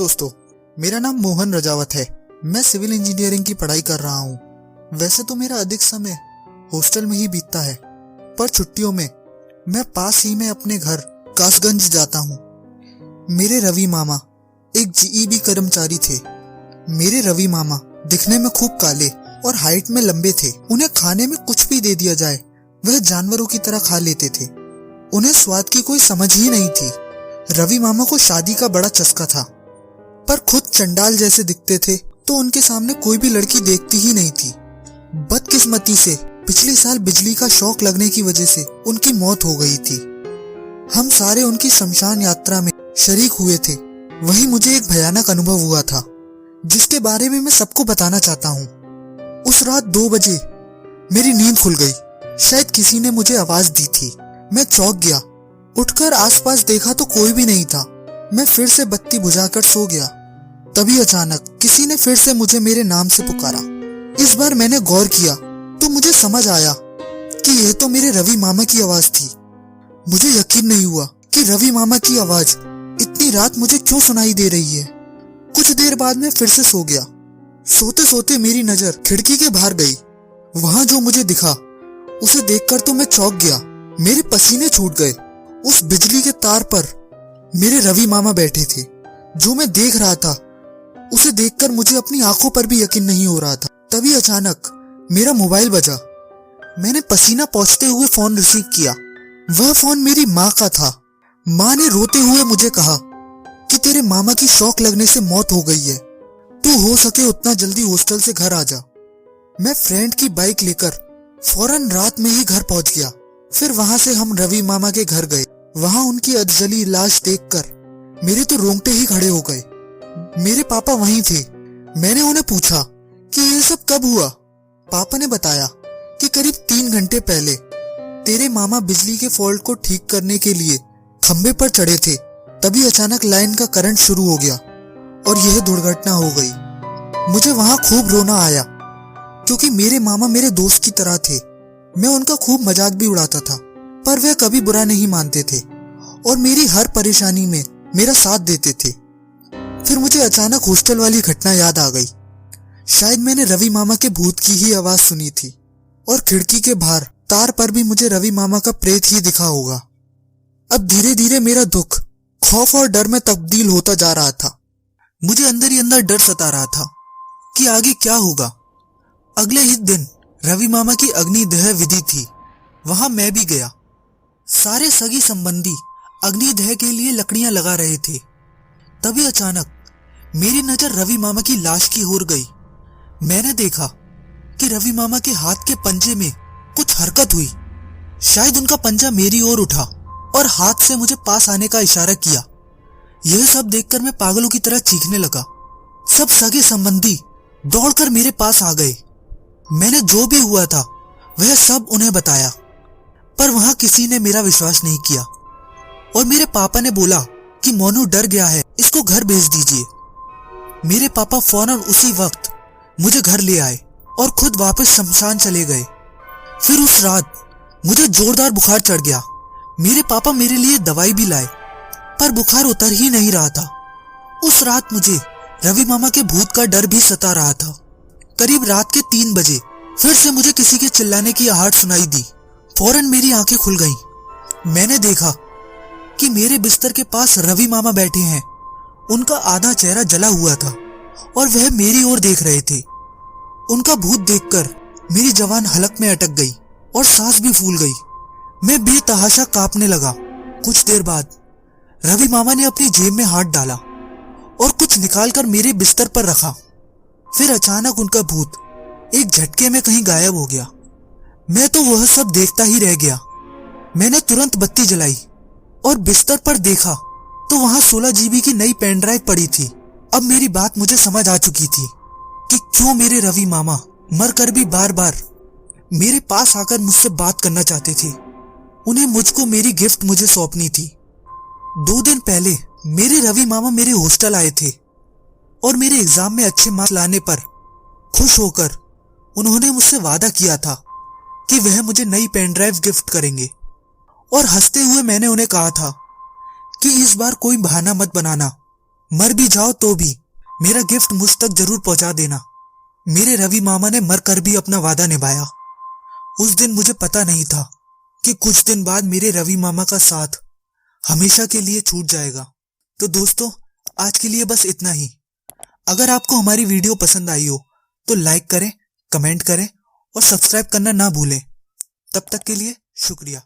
दोस्तों, मेरा नाम मोहन रजावत है। मैं सिविल इंजीनियरिंग की पढ़ाई कर रहा हूँ। वैसे तो मेरा अधिक समय हॉस्टल में ही बीतता है, पर छुट्टियों में मैं पास ही में अपने घर कासगंज जाता हूँ। मेरे रवि मामा एक जीईबी कर्मचारी थे। मेरे रवि मामा दिखने में खूब काले और हाइट में लंबे थे। उन्हें खाने में कुछ भी दे दिया जाए वह जानवरों की तरह खा लेते थे। उन्हें स्वाद की कोई समझ ही नहीं थी। रवि मामा को शादी का बड़ा चस्का था, पर खुद चंडाल जैसे दिखते थे तो उनके सामने कोई भी लड़की देखती ही नहीं थी। बदकिस्मती से पिछले साल बिजली का शॉक लगने की वजह से उनकी मौत हो गई थी। हम सारे उनकी शमशान यात्रा में शरीक हुए थे। वहीं मुझे एक भयानक अनुभव हुआ था, जिसके बारे में मैं सबको बताना चाहता हूँ। उस रात 2 बजे मेरी नींद खुल गई। शायद किसी ने मुझे आवाज दी थी। मैं चौंक गया। उठकर आसपास देखा तो कोई भी नहीं था। मैं फिर से बत्ती बुझाकर सो गया। तभी अचानक किसी ने फिर से मुझे मेरे नाम से पुकारा। इस बार मैंने गौर किया तो मुझे समझ आया कि यह तो मेरे रवि मामा की आवाज थी। मुझे यकीन नहीं हुआ कि रवि मामा की आवाज इतनी रात मुझे क्यों सुनाई दे रही है। कुछ देर बाद मैं फिर से सो गया। सोते सोते मेरी नजर खिड़की के बाहर गई। वहां जो मुझे दिखा उसे देखकर तो मैं चौंक गया। मेरे पसीने छूट गए। उस बिजली के तार पर मेरे रवि मामा बैठे थे। जो मैं देख रहा था उसे देखकर मुझे अपनी आंखों पर भी यकीन नहीं हो रहा था। तभी अचानक मेरा मोबाइल बजा। मैंने पसीना पोंछते हुए फोन रिसीव किया। वह फोन मेरी माँ का था। माँ ने रोते हुए मुझे कहा कि तेरे मामा की शॉक लगने से मौत हो गई है, तू हो सके उतना जल्दी हॉस्टल से घर आ जा। मैं फ्रेंड की बाइक लेकर फौरन रात में ही घर पहुंच गया। फिर वहां से हम रवि मामा के घर गए। वहां उनकी अधजली लाश देखकर मेरे तो रोंगटे ही खड़े हो गए। मेरे पापा वहीं थे। मैंने उन्हें पूछा कि ये सब कब हुआ। पापा ने बताया कि करीब 3 घंटे पहले तेरे मामा बिजली के फॉल्ट को ठीक करने के लिए खंबे पर चढ़े थे। तभी अचानक लाइन का करंट शुरू हो गया और यह दुर्घटना हो गई। मुझे वहां खूब रोना आया, क्योंकि मेरे मामा मेरे दोस्त की तरह थे। मैं उनका खूब मजाक भी उड़ाता था, पर वे कभी बुरा नहीं मानते थे और मेरी हर परेशानी में मेरा साथ देते थे। फिर मुझे अचानक हॉस्टल वाली घटना याद आ गई। शायद मैंने रवि मामा के भूत की ही आवाज सुनी थी और खिड़की के बाहर तार पर भी मुझे रवि मामा का प्रेत ही दिखा होगा। अब धीरे धीरे मेरा दुख खौफ और डर में तब्दील होता जा रहा था। मुझे अंदर ही अंदर डर सता रहा था कि आगे क्या होगा। अगले ही दिन रवि मामा की अग्निदह विधि थी। वहां मैं भी गया। सारे सगी संबंधी अग्निदह के लिए लकड़ियां लगा रहे थे। तभी अचानक मेरी नजर रवि मामा की लाश की ओर गई। मैंने देखा कि रवि मामा के हाथ के पंजे में कुछ हरकत हुई। शायद उनका पंजा मेरी ओर उठा और हाथ से मुझे पास आने का इशारा किया। यह सब देखकर मैं पागलों की तरह चीखने लगा। सब सगे संबंधी दौड़कर मेरे पास आ गए। मैंने जो भी हुआ था वह सब उन्हें बताया, पर वहां किसी ने मेरा विश्वास नहीं किया और मेरे पापा ने बोला कि मोनू डर गया है, इसको घर भेज दीजिए। मेरे पापा फौरन उसी वक्त मुझे घर ले आए और खुद वापस शमशान चले गए। फिर उस रात मुझे जोरदार बुखार चढ़ गया। मेरे पापा मेरे लिए दवाई भी लाए, पर बुखार उतर ही नहीं रहा था। उस रात मुझे रवि मामा के भूत का डर भी सता रहा था। करीब रात के 3 बजे फिर से मुझे किसी के चिल्लाने की आहट सुनाई दी। फौरन मेरी आंखें खुल गईं। मैंने देखा कि मेरे बिस्तर के पास रवि मामा बैठे हैं। उनका आधा चेहरा जला हुआ था और वह मेरी ओर देख रहे थे। उनका भूत देखकर मेरी जवान हलक में अटक गई और सांस भी फूल गई। मैं बेतहाशा कांपने लगा। कुछ देर बाद रवि मामा ने अपनी जेब में हाथ डाला और कुछ निकालकर मेरे बिस्तर पर रखा। फिर अचानक उनका भूत एक झटके में कहीं गायब हो गया। मैं तो वह सब देखता ही रह गया। मैंने तुरंत बत्ती जलाई और बिस्तर पर देखा तो वहां 16 जीबी की नई पेन ड्राइव पड़ी थी। अब मेरी बात मुझे समझ आ चुकी थी कि क्यों मेरे रवि मामा मरकर भी बार बार मेरे पास आकर मुझसे बात करना चाहते थे। उन्हें मुझको मेरी गिफ्ट मुझे सौंपनी थी। 2 दिन पहले मेरे रवि मामा मेरे हॉस्टल आए थे और मेरे एग्जाम में अच्छे मार्क्स लाने पर खुश होकर उन्होंने मुझसे वादा किया था कि वह मुझे नई पेन ड्राइव गिफ्ट करेंगे। और हंसते हुए मैंने उन्हें कहा था कि इस बार कोई बहाना मत बनाना, मर भी जाओ तो भी मेरा गिफ्ट मुझ तक जरूर पहुंचा देना। मेरे रवि मामा ने मरकर भी अपना वादा निभाया। उस दिन मुझे पता नहीं था कि कुछ दिन बाद मेरे रवि मामा का साथ हमेशा के लिए छूट जाएगा। तो दोस्तों, आज के लिए बस इतना ही। अगर आपको हमारी वीडियो पसंद आई हो तो लाइक करें, कमेंट करें और सब्सक्राइब करना ना भूलें। तब तक के लिए शुक्रिया।